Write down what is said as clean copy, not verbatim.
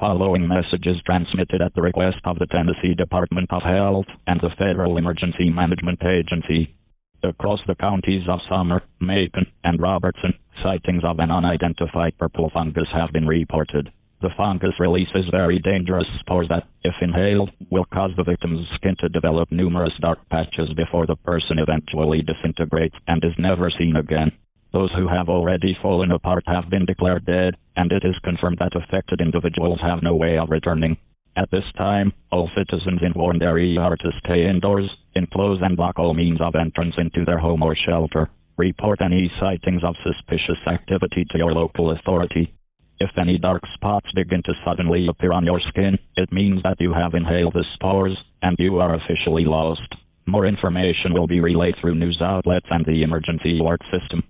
following message is transmitted at the request of the Tennessee Department of Health and the Federal Emergency Management Agency. Across the counties of Summer, Macon, and Robertson, sightings of an unidentified purple fungus have been reported. The fungus releases very dangerous spores that, if inhaled, will cause the victim's skin to develop numerous dark patches before the person eventually disintegrates and is never seen again. Those who have already fallen apart have been declared dead, and it is confirmed that affected individuals have no way of returning. At this time, all citizens in warned area are to stay indoors, enclose and block all means of entrance into their home or shelter. Report any sightings of suspicious activity to your local authority. If any dark spots begin to suddenly appear on your skin, it means that you have inhaled the spores, and you are officially lost. More information will be relayed through news outlets and the emergency alert system.